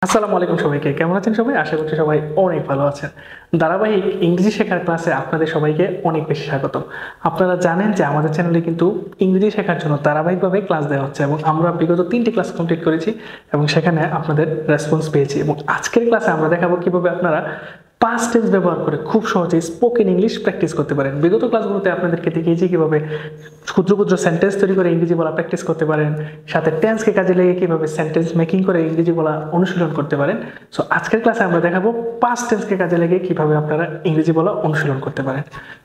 আসসালামু আলাইকুম সবাইকে, কেমন আছেন সবাই? আশা করছি সবাই অনেক ভালো আছেন। ধারাবাহিক ইংরেজি শেখার ক্লাসে আপনাদের সবাইকে অনেক বেশি স্বাগতম। আপনারা জানেন যে আমাদের চ্যানেলে কিন্তু ইংরেজি শেখার জন্য ধারাবাহিকভাবে ক্লাস দেওয়া হচ্ছে এবং আমরা বিগত 3টি ক্লাস কমপ্লিট করেছি এবং সেখানে আপনাদের রেসপন্স পেয়েছি। এবং আজকের ক্লাসে আমরা দেখাবো কিভাবে আপনারা পাস্ট টেন্স ব্যবহার করে খুব সহজেই স্পোকেন ইংলিশ প্র্যাকটিস করতে পারেন। বিগত ক্লাসগুলোতে আপনাদেরকে দেখিয়েছি কিভাবে ক্ষুদ্র ক্ষুদ্র সেন্টেন্স তৈরি করে ইংরেজি বলা প্র্যাকটিস করতে পারেন, সাথে টেন্সকে কাজে লেগে কিভাবে সেন্টেন্স মেকিং করে ইংরেজি বলা অনুশীলন করতে পারেন। সো আজকের ক্লাসে আমরা দেখাবো পাস্ট টেন্সকে কাজে লেগে কিভাবে আপনারা ইংরেজি বলা অনুশীলন করতে পারেন।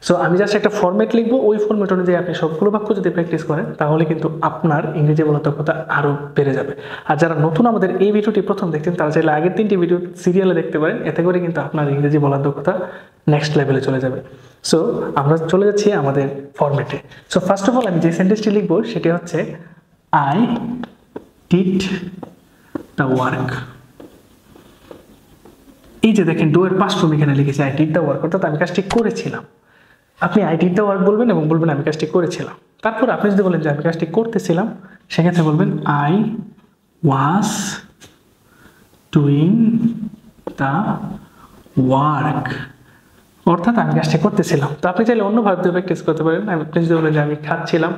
সো আমি জাস্ট একটা ফরম্যাট লিখবো, ওই ফরম্যাট অনুযায়ী আপনি সবগুলো বাক্য যদি প্র্যাকটিস করেন তাহলে কিন্তু আপনার ইংরেজি বলার দক্ষতা আরও বেড়ে যাবে। আর যারা নতুন আমাদের এই ভিডিওটি প্রথম দেখছেন তারা চাইলে আগের 3টি ভিডিও সিরিয়ালে দেখতে পারেন, এতে করে কিন্তু আপনার ইংরেজি বলার দক্ষতা নেক্সট লেভেলে চলে যাবে। সো আমরা চলে যাচ্ছি আমাদের ফরম্যাটে। সো ফার্স্ট অফ অল আমি যে সেন্টেন্সটি লিখবো সেটি হচ্ছে আই ডিড দ্য ওয়ার্ক। এই যে দেখেন, ডু এর পাস্ট ফর্ম এখানে লিখেছি আই ডিড দ্য ওয়ার্ক, অর্থাৎ আমি কাজটি করেছিলাম। আপনি আই ডিড দ্য ওয়ার্ক বলবেন এবং বলবেন আমি কাজটি করেছিলাম। তারপর আপনি যদি বলেন যে আমি কাজটি করতেছিলাম, সেক্ষেত্রে বলবেন I was doing the work, অর্থাৎ আমি কাজটি করতেছিলাম। তো আপনি চাইলে অন্য ভাবে প্র্যাকটিস করতে পারেন। আপনি যদি বলেন যে আমি খাচ্ছিলাম,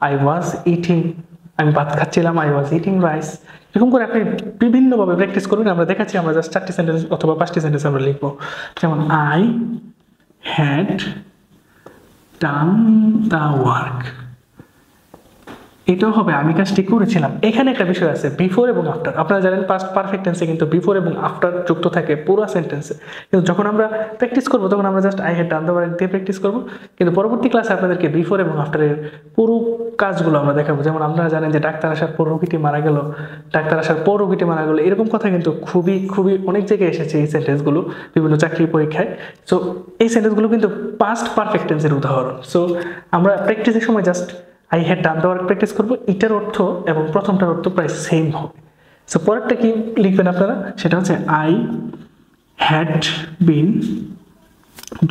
আই ওয়াজ ইটিং, আমি ভাত খাচ্ছিলাম, আই ওয়াজ ইটিং রাইস। এরকম করে আপনি বিভিন্নভাবে প্র্যাকটিস করবেন। আমরা দেখাচ্ছি, আমরা জাস্ট 4টি সেন্টেন্স অথবা 5টি সেন্টেন্স আমরা লিখবো। যেমন I had done the work, এটাও হবে আমি কাজটি করেছিলাম। এখানে একটা বিষয় আছে, বিফোর এবং আফটার। আপনারা জানেন পাস্ট পারফেক্ট টেন্সে কিন্তু বিফোর এবং আফটার যুক্ত থাকে পুরো সেন্টেন্সে, কিন্তু যখন আমরা প্র্যাকটিস করবো তখন আমরা just I had done the work দিয়ে প্র্যাকটিস করবো। কিন্তু পরবর্তী ক্লাসে আপনাদেরকে বিফোর এবং আফটারের পুরো কাজগুলো আমরা দেখাবো। যেমন আপনারা জানেন যে ডাক্তার আসার পর রোগীটি মারা গেল, ডাক্তার আসার পর রোগীটি মারা গেল, এরকম কথা কিন্তু খুবই খুবই অনেক জায়গায় এসেছে এই সেন্টেন্সগুলো বিভিন্ন চাকরির পরীক্ষায়। সো এই সেন্টেন্সগুলো কিন্তু পাস্ট পারফেক্ট টেন্সের উদাহরণ। সো আমরা প্র্যাকটিসের সময় just I had done the work practice করবো, এটার অর্থ এবং প্রথমটার অর্থ প্রায় সেম হবে। সো পরেরটা কি লিখবেন আপনারা, সেটা হচ্ছে I had been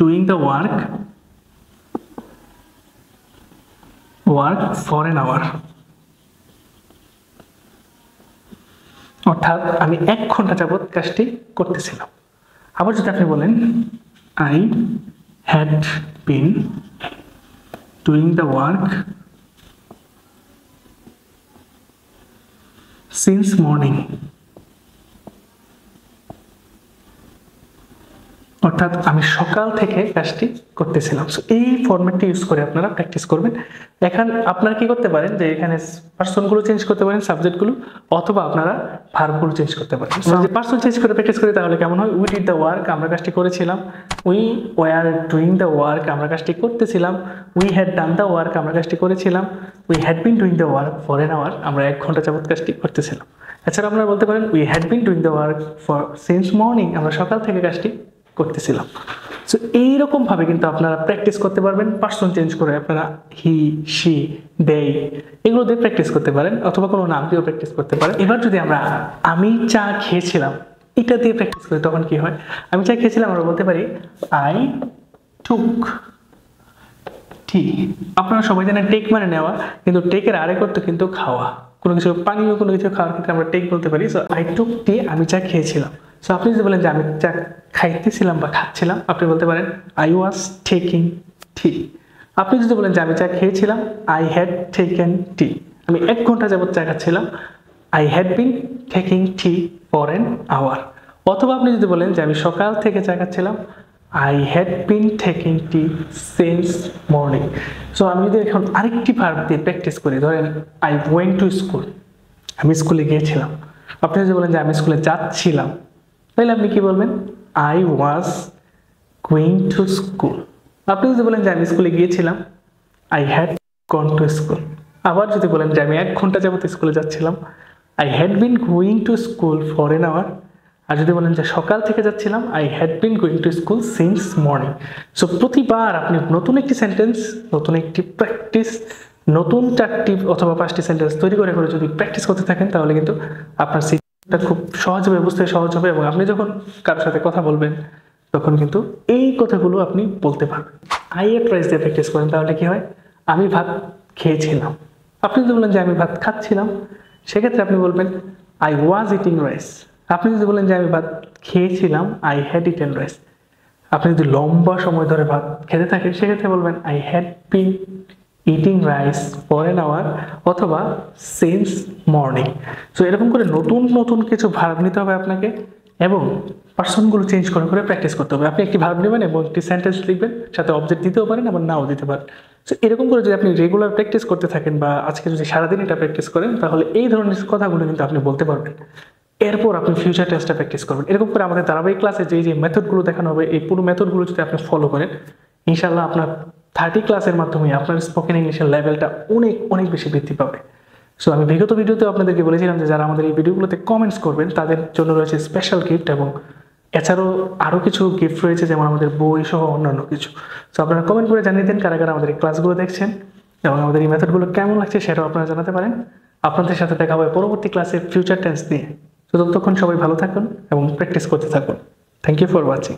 doing the work for an hour, অর্থাৎ আমি 1 ঘন্টা যাবত কাজটি করতেছিলাম। আবার যদি আপনি বলেন I had been doing the work since morning, অর্থাৎ আমি সকাল থেকে কাজটি করতেছিলাম। সো এই ফরম্যাটটি ইউজ করে আপনারা প্র্যাকটিস করবেন। এখানে আপনারা কি করতে পারেন যে এখানে পার্সনগুলো চেঞ্জ করতে পারেন, সাবজেক্টগুলো, অথবা আপনারা ভার্বগুলো চেঞ্জ করতে পারেন। যদি পার্সন চেঞ্জ করে প্র্যাকটিস করি তাহলে কেমন হয়, উই ডিড দ্য ওয়ার্ক, আমরা কাজটি করেছিলাম। We were doing the work, আমরা কাজটি করতেছিলাম। We had done the work, আমরা কাজটি করেছিলাম। We had been doing the work for an hour, আমরা 1 ঘন্টা যাবত কাজটি করতেছিলাম। এছাড়া আপনারা বলতে পারেন we had been doing the work for since morning, আমরা সকাল থেকে কাজটি করতেছিলাম। সো এইরকম ভাবে কিন্তু আপনারা প্র্যাকটিস করতে পারবেন। পার্সন চেঞ্জ করে আপনারা হি, শি, দে এগুলো দিয়ে প্র্যাকটিস করতে পারেন, অথবা কোনো নাম দিয়েও প্র্যাকটিস করতে পারেন। এবার যদি আমরা আমি চা খেয়েছিলাম এটা দিয়ে প্র্যাকটিস করি তখন কি হয়, আমি চা খেয়েছিলাম আমরা বলতে পারি আই টুক টি। আপনারা সবাই জানেন টেক মানে নেওয়া, কিন্তু টেকের আরেক অর্থ কিন্তু খাওয়া। কোনো কিছু পানীয় কোনো কিছু খাওয়ার ক্ষেত্রে আমরা টেক বলতে পারি। সো আই টুক টি, আমি চা খেয়েছিলাম। সো আপনি যদি বলেন যে আমি চা খাইতেছিলাম বা খাচ্ছিলাম, আপনি বলতে পারেন আই ওয়াজ টেকিং টি। আপনি যদি বলেন যে আমি চা খেয়েছিলাম, আই হ্যাড টেকেন টি, আমি 1 ঘন্টা যাবত চা খাচ্ছিলাম। I had been taking tea for an hour. অথবা আপনি যদি বলেন যে আমি সকাল থেকে চা খাচ্ছিলাম, I had been taking T since morning. So আমি যদি এখন আরেকটি ভার্ব দিয়ে প্র্যাকটিস করি, ধরেন আই ওয়েন্ট টু স্কুল, আমি স্কুলে গিয়েছিলাম। আপনি যদি বলেন যে আমি স্কুলে যাচ্ছিলাম, তাহলে আপনি কি বলবেন, I was going to school. আপনি যদি বলেন যে আমি স্কুলে গিয়েছিলাম, I had gone to school. আবার যদি বলেন যে আমি 1 ঘন্টা যাবত স্কুলে যাচ্ছিলাম, I had been going to school for an hour. আর যদি বলেন যে সকাল থেকে যাচ্ছিলাম, I had been going to school since morning. So প্রতিবার আপনি নতুন একটি সেন্টেন্স, নতুন একটি প্র্যাকটিস, নতুন 4টি অথবা 5টি সেন্টেন্স তৈরি করে করে যদি প্র্যাকটিস করতে থাকেন তাহলে কিন্তু আপনার এটা খুব সহজ হবে, বুঝতে সহজ হবে, এবং আপনি যখন কারোর সাথে কথা বলবেন তখন কিন্তু এই কথাগুলো আপনি বলতে পারবেন। আই এর প্রাইস দিয়ে প্র্যাকটিস করেন তাহলে কি হয়, আমি ভাত খেয়েছিলাম। আপনি যদি বলেন যে আমি ভাত খাচ্ছিলাম, সেক্ষেত্রে আপনি বলবেন আই ওয়াজ ইটিং রাইস, আপনি যদি বলেন যে আমি ভাত খেয়েছিলাম, আই হ্যাড ইটেন রাইস, আপনি যদি লম্বা সময় ধরে ভাত খেতে থাকেন সেক্ষেত্রে বলবেন I had been eating rice for an hour অথবা সিন্স মর্নিং। সো এরকম করে নতুন নতুন কিছু ভার্ব নিতে হবে আপনাকে এবং পার্সনগুলো চেঞ্জ করে করে প্র্যাকটিস করতে হবে। আপনি একটি ভার্ব নেবেন এবং একটি সেন্টেন্স লিখবেন, সাথে অবজেক্ট দিতেও পারেন আবার নাও দিতে পারেন। সো এরকম করে যদি আপনি রেগুলার প্র্যাকটিস করতে থাকেন বা আজকে যদি সারাদিন এটা প্র্যাকটিস করেন তাহলে এই ধরনের কথাগুলো কিন্তু আপনি বলতে পারবেন। এরপর আপনি ফিউচার টেন্সটা প্র্যাকটিস করবেন। এরকম করে আমাদের ধারাবাহিক ক্লাসে যে মেথডগুলো দেখানো হবে এই পুরো মেথডগুলো যদি আপনি ফলো করেন, ইনশাল্লাহ আপনার 30 ক্লাসের মাধ্যমে আপনার স্পোকেন ইংলিশের লেভেলটা অনেক অনেক বেশি বৃদ্ধি পাবে। সো আমি বিগত ভিডিওতে আপনাদেরকে বলেছিলাম যে যারা আমাদের এই ভিডিওগুলোতে কমেন্টস করবেন তাদের জন্য রয়েছে স্পেশাল গিফট এবং এছাড়াও আরও কিছু গিফট রয়েছে, যেমন আমাদের বই সহ অন্যান্য কিছু। সো আপনারা কমেন্ট করে জানিয়ে দিন কারা কারা আমাদের এই ক্লাসগুলো দেখছেন এবং আমাদের এই মেথডগুলো কেমন লাগছে সেটাও আপনারা জানাতে পারেন। আপনাদের সাথে দেখা হবে পরবর্তী ক্লাসে ফিউচার টেন্স নিয়ে। তো ততক্ষণ সবাই ভালো থাকুন এবং প্র্যাকটিস করতে থাকুন। Thank you for watching.